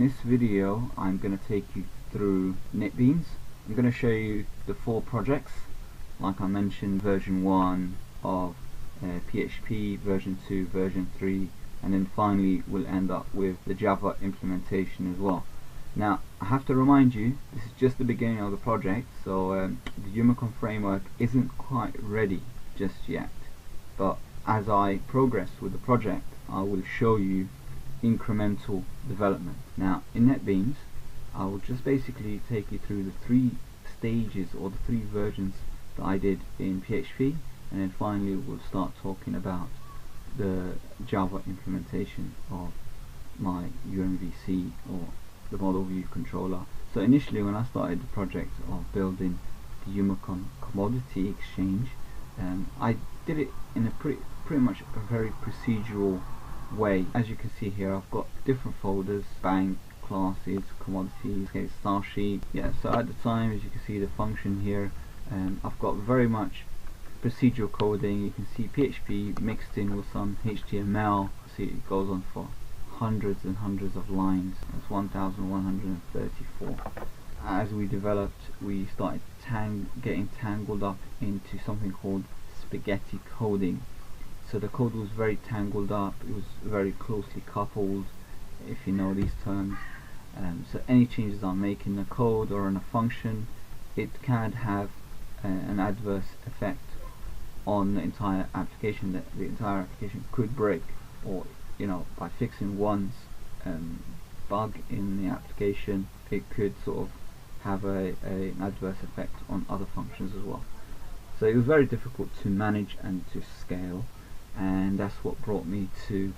this video I'm going to take you through NetBeans. I'm going to show you the 4 projects, like I mentioned, version 1 of PHP, version 2, version 3, and then finally we'll end up with the Java implementation as well. Now I have to remind you, this is just the beginning of the project, so the Umicom Framework isn't quite ready just yet, but as I progress with the project I will show you incremental development. Now in NetBeans I will just basically take you through the 3 stages or the 3 versions that I did in PHP, and then finally we'll start talking about the Java implementation of my UMVC or the model view controller. So initially when I started the project of building the Umicom commodity exchange, I did it in a pretty much a very procedural way. As you can see here, I've got different folders: bank, classes, commodities, okay, style sheet. Yeah, so at the time, as you can see the function here, I've got very much procedural coding. You can see PHP mixed in with some HTML. See, it goes on for hundreds and hundreds of lines. That's 1134. As we developed, we started getting tangled up into something called spaghetti coding. So the code was very tangled up, it was very closely coupled, if you know these terms. So any changes I make in the code or in a function, it can have an adverse effect on the entire application. That the entire application could break, or by fixing one bug in the application, it could sort of have an adverse effect on other functions as well. So it was very difficult to manage and to scale, and that's what brought me to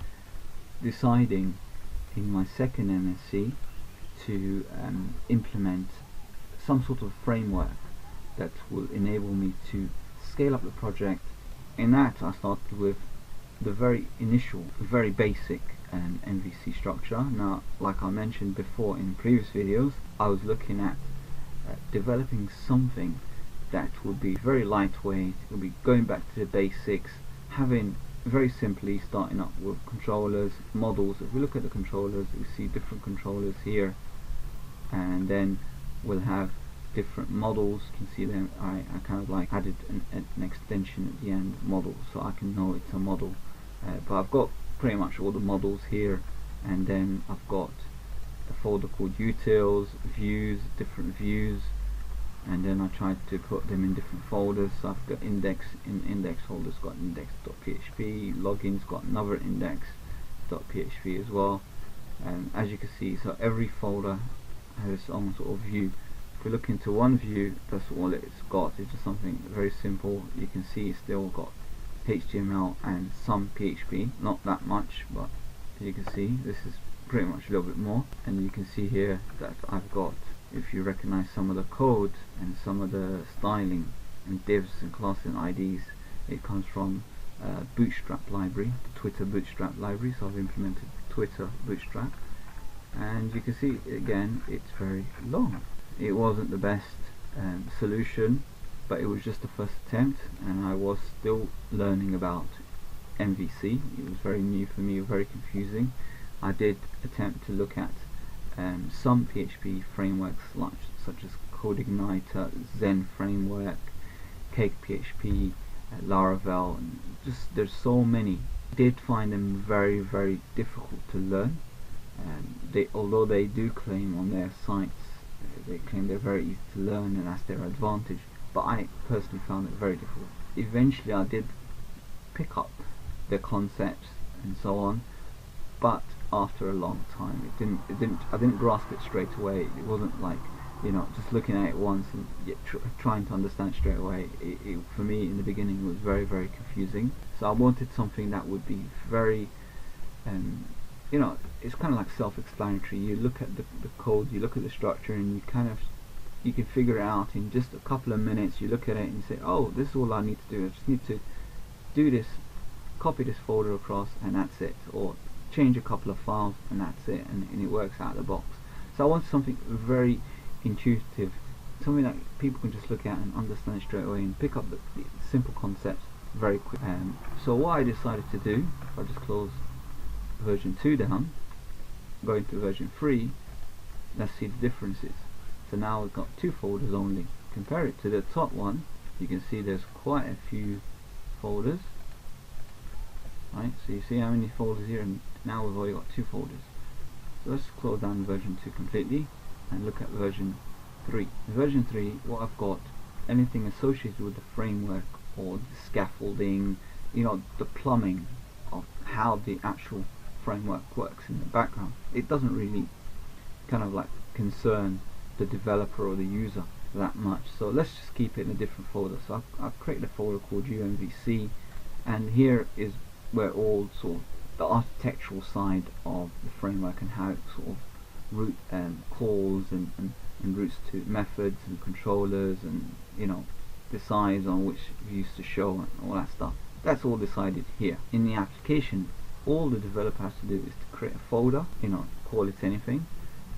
deciding in my second MSc to implement some sort of framework that will enable me to scale up the project. In that I started with the very initial, very basic MVC structure. Now, like I mentioned before in previous videos, I was looking at developing something that would be very lightweight. It would be going back to the basics, having very simply starting up with controllers, models. If we look at the controllers, we see different controllers here, and then we'll have different models. You can see them. I kind of like added an extension at the end, model, so I can know it's a model. But I've got pretty much all the models here, and then I've got a folder called utils, views, different views, and then I tried to put them in different folders. So I've got index folders, got index.php, logins got another index.php as well. As you can see, so every folder has its own sort of view. If we look into one view, that's all it's got. It's just something very simple. You can see it's still got HTML and some PHP, not that much, but as you can see, this is pretty much a little bit more. And you can see here that I've got, if you recognize some of the code and some of the styling and divs and classes and IDs, it comes from Bootstrap library, the Twitter Bootstrap library. So I've implemented Twitter Bootstrap, and you can see again it's very long. It wasn't the best solution, but it was just the first attempt, and I was still learning about MVC. It was very new for me, very confusing. I did attempt to look at some PHP frameworks such as CodeIgniter, Zen Framework, Cake PHP, Laravel, and just there's so many. I did find them very, very difficult to learn. Although they do claim on their sites, they claim they're very easy to learn and that's their advantage, but I personally found it very difficult. Eventually I did pick up the concepts and so on, but after a long time I didn't grasp it straight away. It wasn't like just looking at it once and trying to understand it straight away. It for me in the beginning was very, very confusing. So I wanted something that would be very it's kind of like self-explanatory. You look at the code, you look at the structure, and you can figure it out in just a couple of minutes. You look at it and you say, oh, this is all I need to do. I just need to do this, copy this folder across, and that's it. Or change a couple of files and that's it, and it works out of the box. So I want something very intuitive, something that people can just look at and understand straight away and pick up the simple concepts very quick. So what I decided to do, if I just close version 2 down, go into version 3, let's see the differences. So now we've got 2 folders only. Compare it to the top one, you can see there's quite a few folders, right? So you see how many folders here, and now we've only got 2 folders. So let's close down version 2 completely and look at version 3. In version 3, what I've got, anything associated with the framework or the scaffolding, you know, the plumbing of how the actual framework works in the background. It doesn't really kind of like concern the developer or the user that much. So let's just keep it in a different folder. So I've created a folder called Java MVC, and here is where all sort of the architectural side of the framework and how it sort of route calls and routes to methods and controllers, and you know, decides on which views to show and all that stuff. That's all decided here. In the application, all the developer has to do is to create a folder, you know, call it anything,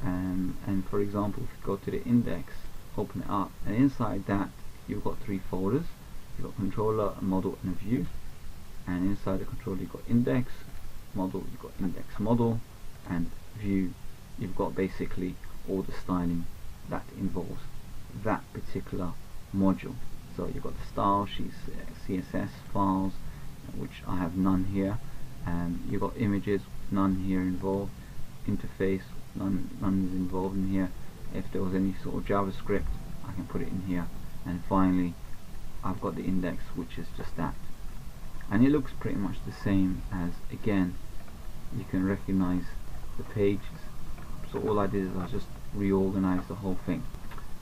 and for example, if you go to the index, open it up, and inside that you've got 3 folders. You've got controller, a model, and a view. And inside the controller you've got index, model, you've got index model, and view, you've got basically all the styling that involves that particular module. So you've got the style sheets, CSS files, which I have none here, and you've got images, none here involved, interface, none is involved in here. If there was any sort of JavaScript, I can put it in here, and finally I've got the index, which is just that, and it looks pretty much the same as, again, you can recognize the pages. So all I did is I just reorganized the whole thing.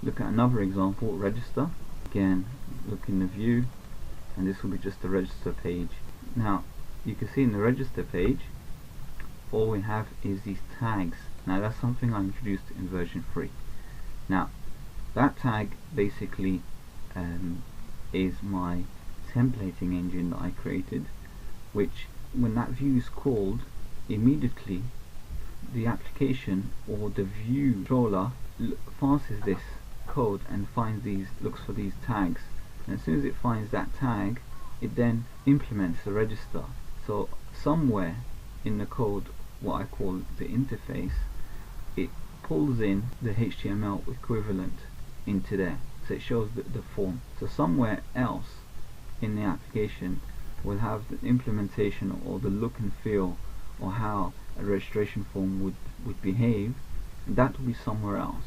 Look at another example, register. Again, look in the view, and this will be just the register page. Now you can see in the register page, all we have is these tags. Now that's something I introduced in version 3. Now that tag basically is my templating engine that I created, which when that view is called, immediately the application or the view controller passes this code and looks for these tags, and as soon as it finds that tag, it then implements the register. So somewhere in the code, what I call the interface, it pulls in the HTML equivalent into there, so it shows the form. So somewhere else in the application will have the implementation or the look and feel or how a registration form would behave, and that will be somewhere else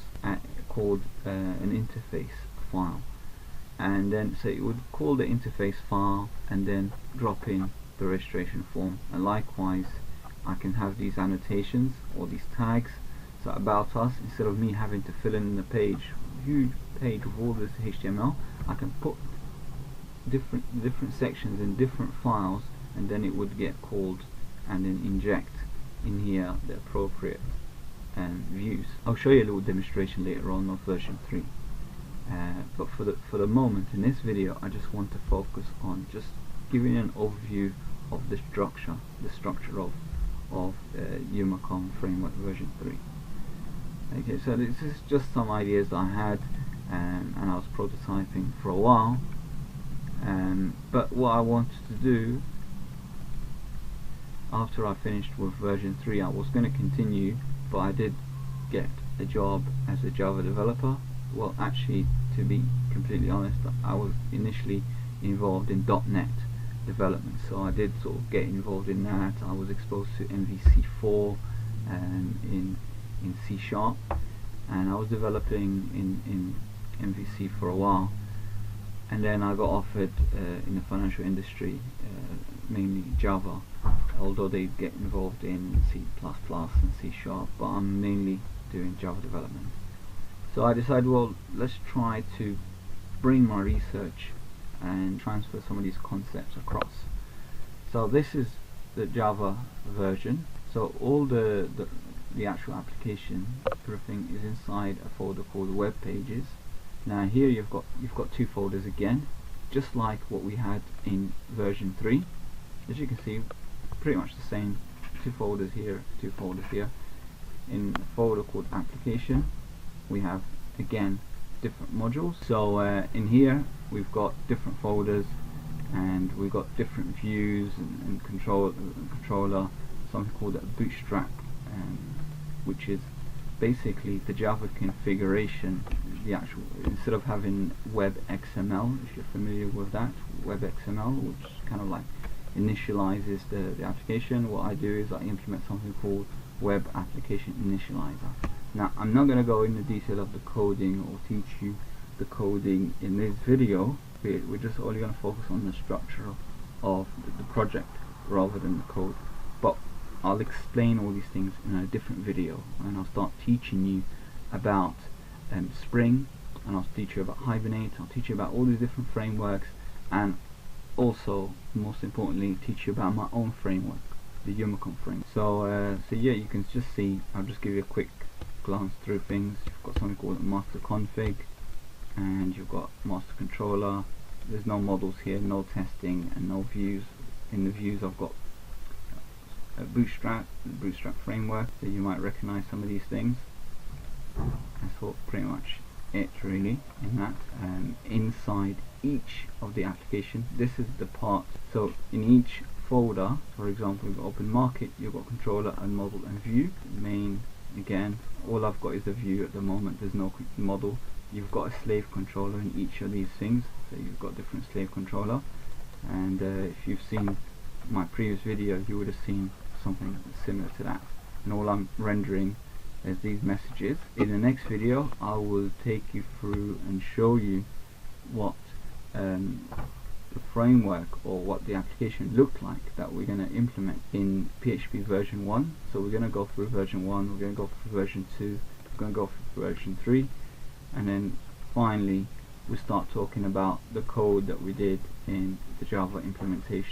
called an interface file. And then so it would call the interface file and then drop in the registration form. And likewise, I can have these annotations or these tags. So about us, instead of me having to fill in the page, huge page with all this HTML, I can put different sections in different files, and then it would get called and then inject in here the appropriate views. I'll show you a little demonstration later on of version 3. But for the moment in this video, I just want to focus on just giving an overview of the structure of Umicom Framework version 3. Okay, so this is just some ideas that I had, and I was prototyping for a while. But what I wanted to do after I finished with version 3, I was going to continue, but I did get a job as a Java developer. Well, actually, to be completely honest, I was initially involved in .NET development, so I did sort of get involved in that. I was exposed to MVC4 in C#, and I was developing in MVC for a while, and then I got offered in the financial industry, mainly Java, although they get involved in C++ and C#, but I'm mainly doing Java development. So I decided, well, let's try to bring my research and transfer some of these concepts across. So this is the Java version. So all the actual application, everything is inside a folder called Web Pages. Now here you've got 2 folders again, just like what we had in version 3. As you can see, pretty much the same. 2 folders here, 2 folders here. In a folder called Application, we have again different modules. So in here we've got different folders, and we've got different views and controller, something called a bootstrap, which is basically the Java configuration, the actual, instead of having web XML, if you're familiar with that, web XML, which kind of like initializes the application, what I do is I implement something called web application initializer. Now I'm not going to go into detail of the coding or teach you the coding in this video. We're just only going to focus on the structure of the project rather than the code, but I'll explain all these things in a different video, and I'll start teaching you about Spring, and I'll teach you about Hibernate, I'll teach you about all these different frameworks, and also, most importantly, teach you about my own framework, the Umicom Framework. So yeah, you can just see, I'll just give you a quick glance through things. You've got something called master config, and you've got master controller. There's no models here, no testing, and no views. In the views I've got Bootstrap framework, so you might recognize some of these things. That's all pretty much it really in that. Inside each of the application, this is the part, so in each folder, for example, you've got open market, you've got controller and model and view. Main, again, all I've got is a view at the moment, there's no model. You've got a slave controller in each of these things, so you've got different slave controller, and if you've seen my previous video you would have seen something similar to that, and all I'm rendering is these messages. In the next video I will take you through and show you what the framework or what the application looked like that we're going to implement in PHP version 1. So we're going to go through version 1, we're going to go through version 2, we're going to go through version 3, and then finally we start talking about the code that we did in the Java implementation.